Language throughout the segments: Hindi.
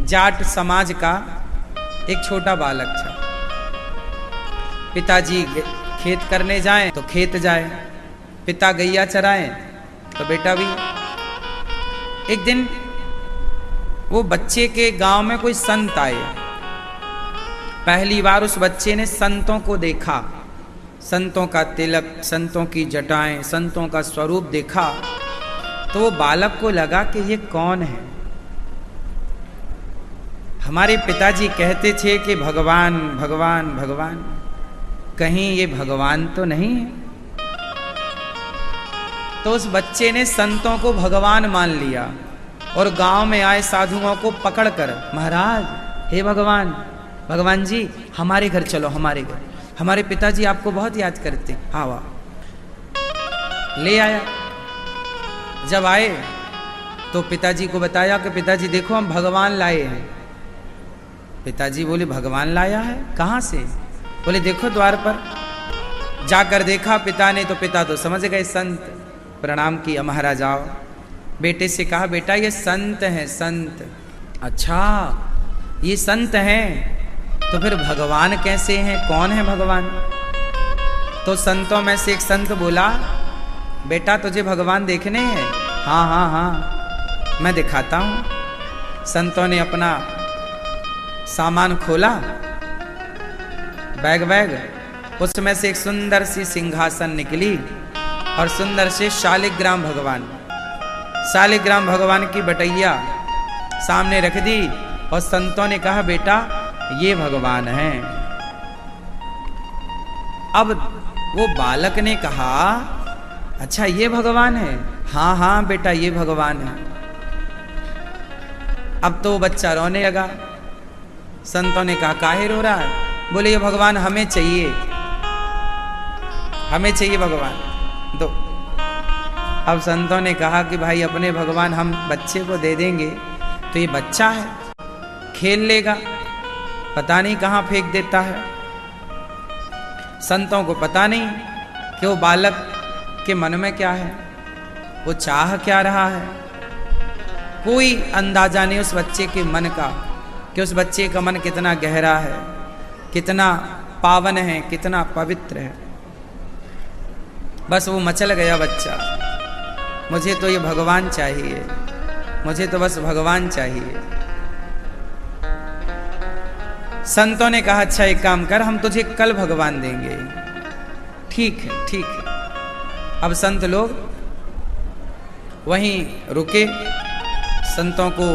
जाट समाज का एक छोटा बालक था। पिताजी खेत करने जाएं तो खेत जाए, पिता गैया चराएं तो बेटा भी। एक दिन वो बच्चे के गांव में कोई संत आए। पहली बार उस बच्चे ने संतों को देखा, संतों का तिलक, संतों की जटाएं, संतों का स्वरूप देखा तो वो बालक को लगा कि ये कौन है। हमारे पिताजी कहते थे कि भगवान भगवान भगवान, कहीं ये भगवान तो नहीं है। तो उस बच्चे ने संतों को भगवान मान लिया और गांव में आए साधुओं को पकड़कर, महाराज हे भगवान, भगवान जी हमारे घर चलो, हमारे घर, हमारे पिताजी आपको बहुत याद करते हैं। हाँ वाह। ले आया। जब आए तो पिताजी को बताया कि पिताजी देखो हम भगवान लाए हैं। पिताजी बोले भगवान लाया है, कहाँ से? बोले देखो द्वार पर। जाकर देखा पिता ने तो पिता तो समझ गए संत। प्रणाम किया, महाराज आओ। बेटे से कहा बेटा ये संत हैं, संत। अच्छा ये संत हैं तो फिर भगवान कैसे हैं, कौन है भगवान? तो संतों में से एक संत बोला बेटा तुझे भगवान देखने हैं? हाँ हाँ हाँ मैं दिखाता हूँ। संतों ने अपना सामान खोला, बैग, उसमें से एक सुंदर सी सिंहासन निकली और सुंदर से शालिग्राम भगवान, शालिग्राम भगवान की बटैया सामने रख दी और संतों ने कहा बेटा ये भगवान है। अब वो बालक ने कहा अच्छा ये भगवान है? हाँ हाँ बेटा ये भगवान है। अब तो बच्चा रोने लगा। संतों ने कहा काहे रो रहा है? बोले ये भगवान हमें चाहिए, हमें चाहिए भगवान दो। अब संतों ने कहा कि भाई अपने भगवान हम बच्चे को दे देंगे तो ये बच्चा है, खेल लेगा, पता नहीं कहाँ फेंक देता है। संतों को पता नहीं कि वो बालक के मन में क्या है, वो चाह क्या रहा है। कोई अंदाजा नहीं उस बच्चे के मन का कि उस बच्चे का मन कितना गहरा है, कितना पावन है, कितना पवित्र है। बस वो मचल गया बच्चा, मुझे तो ये भगवान चाहिए, मुझे तो बस भगवान चाहिए। संतों ने कहा अच्छा एक काम कर, हम तुझे कल भगवान देंगे। ठीक है ठीक है। अब संत लोग वहीं रुके, संतों को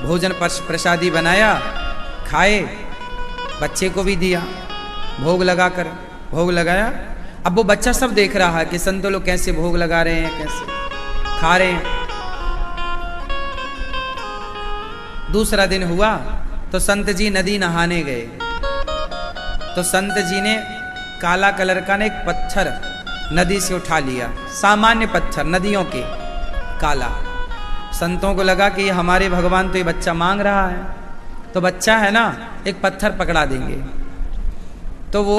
भोजन प्रसादी बनाया, खाए, बच्चे को भी दिया, भोग लगाकर, भोग लगाया। अब वो बच्चा सब देख रहा है कि संत लोग कैसे भोग लगा रहे हैं, कैसे खा रहे हैं। दूसरा दिन हुआ तो संत जी नदी नहाने गए। तो संत जी ने काला कलर का एक पत्थर नदी से उठा लिया, सामान्य पत्थर नदियों के, काला। संतों को लगा कि ये हमारे भगवान तो ये बच्चा मांग रहा है, तो बच्चा है ना एक पत्थर पकड़ा देंगे। तो वो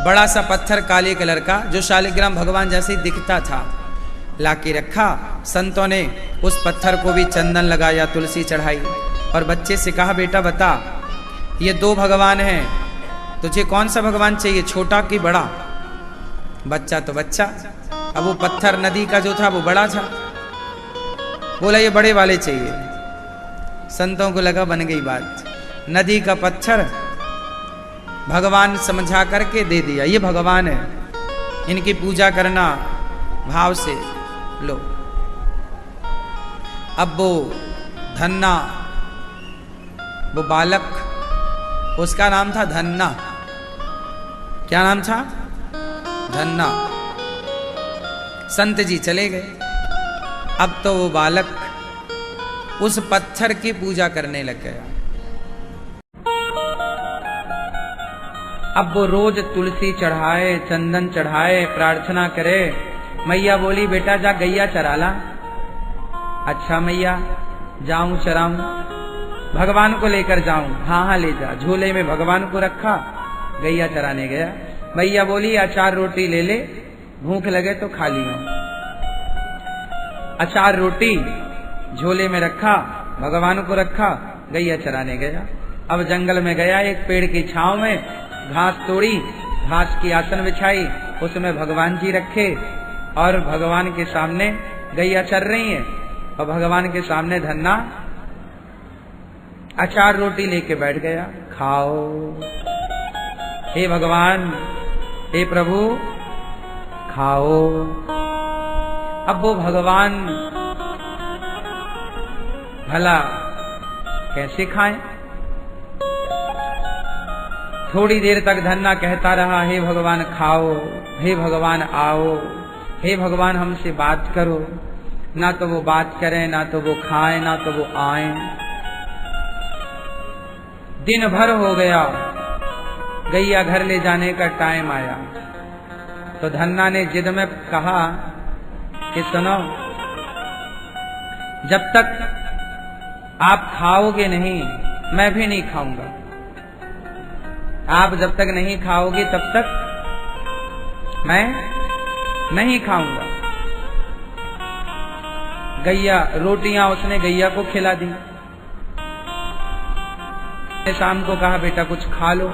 बड़ा सा पत्थर काले कलर का जो शालिग्राम भगवान जैसे ही दिखता था लाके रखा। संतों ने उस पत्थर को भी चंदन लगाया, तुलसी चढ़ाई और बच्चे से कहा बेटा बता ये दो भगवान हैं, तुझे कौन सा भगवान चाहिए, छोटा कि बड़ा? बच्चा तो बच्चा, अब वो पत्थर नदी का जो था वो बड़ा था, बोला ये बड़े वाले चाहिए। संतों को लगा बन गई बात, नदी का पत्थर भगवान समझा करके दे दिया, ये भगवान है, इनकी पूजा करना भाव से लो। अब वो धन्ना, वो बालक, उसका नाम था धन्ना। क्या नाम था? धन्ना। संत जी चले गए। अब तो वो बालक उस पत्थर की पूजा करने लग गया। अब वो रोज तुलसी चढ़ाए, चंदन चढ़ाए, प्रार्थना करे। मैया बोली बेटा जा गैया चरा ला। अच्छा मैया जाऊं चराऊं, भगवान को लेकर जाऊं? हाँ हाँ ले जा। झोले में भगवान को रखा, गैया चराने गया। मैया बोली अचार रोटी ले ले, भूख लगे तो खा लियो। अचार रोटी झोले में रखा, भगवान को रखा, गैया चराने गया। अब जंगल में गया, एक पेड़ की छांव में घास तोड़ी, घास की आसन बिछाई, उसमें भगवान जी रखे और भगवान के सामने गैया चर रही है और भगवान के सामने धन्ना अचार रोटी लेके बैठ गया, खाओ। हे भगवान, हे प्रभु, खाओ। अब वो भगवान भला कैसे खाएं? थोड़ी देर तक धन्ना कहता रहा, हे भगवान खाओ, हे भगवान आओ, हे भगवान हमसे बात करो। ना तो वो बात करें, ना तो वो खाएं, ना तो वो आएं। दिन भर हो गया, गैया घर ले जाने का टाइम आया तो धन्ना ने जिद में कहा कि सुनो, जब तक आप खाओगे नहीं मैं भी नहीं खाऊंगा। आप जब तक नहीं खाओगे तब तक मैं नहीं खाऊंगा। गैया रोटियां उसने गैया को खिला दी। शाम को कहा, बेटा कुछ खा लो।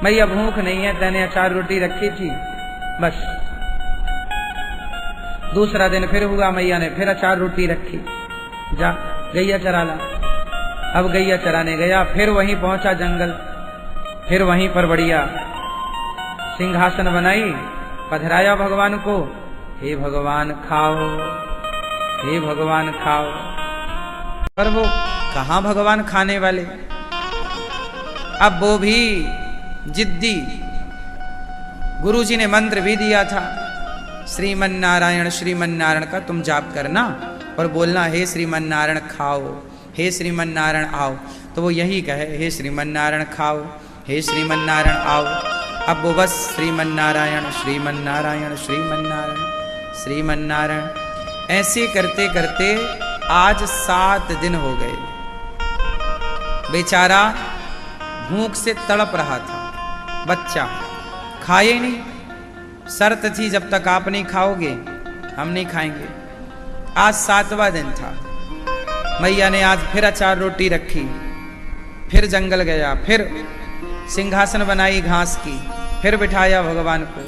मैया भूख नहीं है, तैने अचार रोटी रखी थी बस। दूसरा दिन फिर हुआ, मैया ने फिर अचार रोटी रखी, जा गैया चरा ला। अब गैया चराने गया, फिर वहीं पहुंचा जंगल, फिर वहीं पर बढ़िया सिंहासन बनाई, पधराया भगवान को, हे भगवान खाओ, हे भगवान खाओ। पर वो कहाँ भगवान खाने वाले, अब वो भी जिद्दी। गुरुजी ने मंत्र भी दिया था, श्रीमन्नारायण श्रीमन्नारायण का तुम जाप करना और बोलना, हे श्रीमन्नारायण खाओ, हे श्रीमन्नारायण आओ। तो वो यही कहे, हे श्रीमन्नारायण खाओ, हे श्रीमन्नारायण आओ। अब वो बस श्रीमन्नारायण श्रीमन्नारायण श्रीमन्नारायण श्रीमन्नारायण ऐसे करते करते आज 7 दिन हो गए। बेचारा भूख से तड़प रहा था, बच्चा खाए नहीं। शर्त थी, जब तक आप नहीं खाओगे हम नहीं खाएंगे। आज 7वां दिन था। मैया ने आज फिर अचार रोटी रखी, फिर जंगल गया, फिर सिंहासन बनाई घास की, फिर बिठाया भगवान को,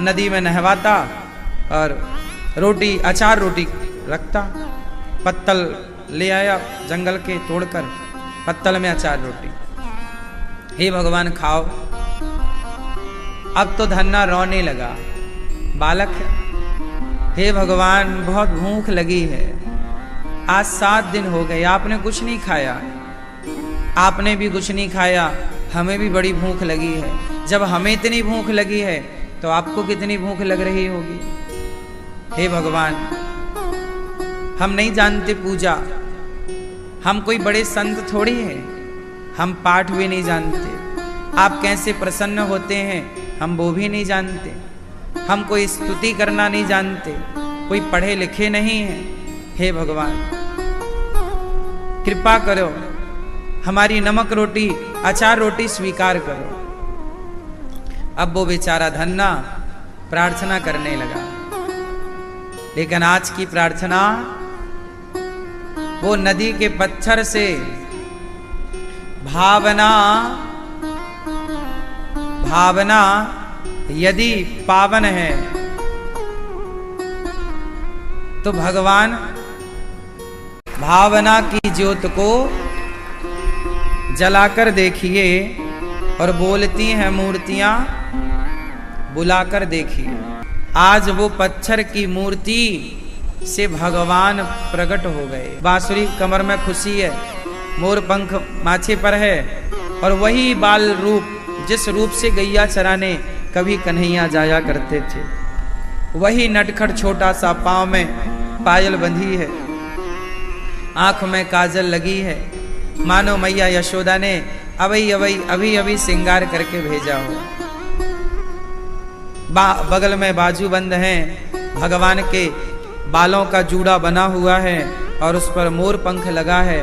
नदी में नहवाता और रोटी अचार रोटी रखता। पत्तल ले आया जंगल के तोड़कर, पत्तल में अचार रोटी, हे भगवान खाओ। अब तो धन्ना रोने लगा, बालक है, हे भगवान बहुत भूख लगी है, आज 7 दिन हो गए आपने कुछ नहीं खाया, आपने भी कुछ नहीं खाया, हमें भी बड़ी भूख लगी है। जब हमें इतनी भूख लगी है तो आपको कितनी भूख लग रही होगी। हे भगवान, हम नहीं जानते पूजा, हम कोई बड़े संत थोड़ी हैं, हम पाठ भी नहीं जानते, आप कैसे प्रसन्न होते हैं हम वो भी नहीं जानते, हम कोई स्तुति करना नहीं जानते, कोई पढ़े लिखे नहीं हैं। हे भगवान कृपा करो, हमारी नमक रोटी अचार रोटी स्वीकार करो। अब वो बेचारा धन्ना प्रार्थना करने लगा, लेकिन आज की प्रार्थना वो नदी के पत्थर से भावना यदि पावन है तो भगवान भावना की ज्योत को जलाकर देखिए और बोलती हैं मूर्तियां बुलाकर देखिए। आज वो पत्थर की मूर्ति से भगवान प्रकट हो गए। बांसुरी कमर में खुशी है, मोर पंख माथे पर है और वही बाल रूप जिस रूप से गैया चराने कभी कन्हैया जाया करते थे, वही नटखट छोटा सा पांव में पायल बंधी है, आंख में काजल लगी है, मानो मैया यशोदा ने अभी श्रृंगार करके भेजा हो। बगल में बाजूबंद हैं, भगवान के बालों का जूड़ा बना हुआ है और उस पर मोर पंख लगा है,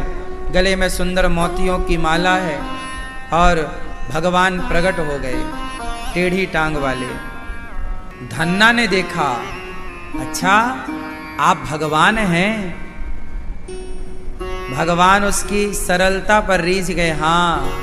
गले में सुंदर मोतियों की माला है और भगवान प्रकट हो गए टेढ़ी टांग वाले। धन्ना ने देखा, अच्छा आप भगवान हैं, भगवान उसकी सरलता पर रीझ गए। हाँ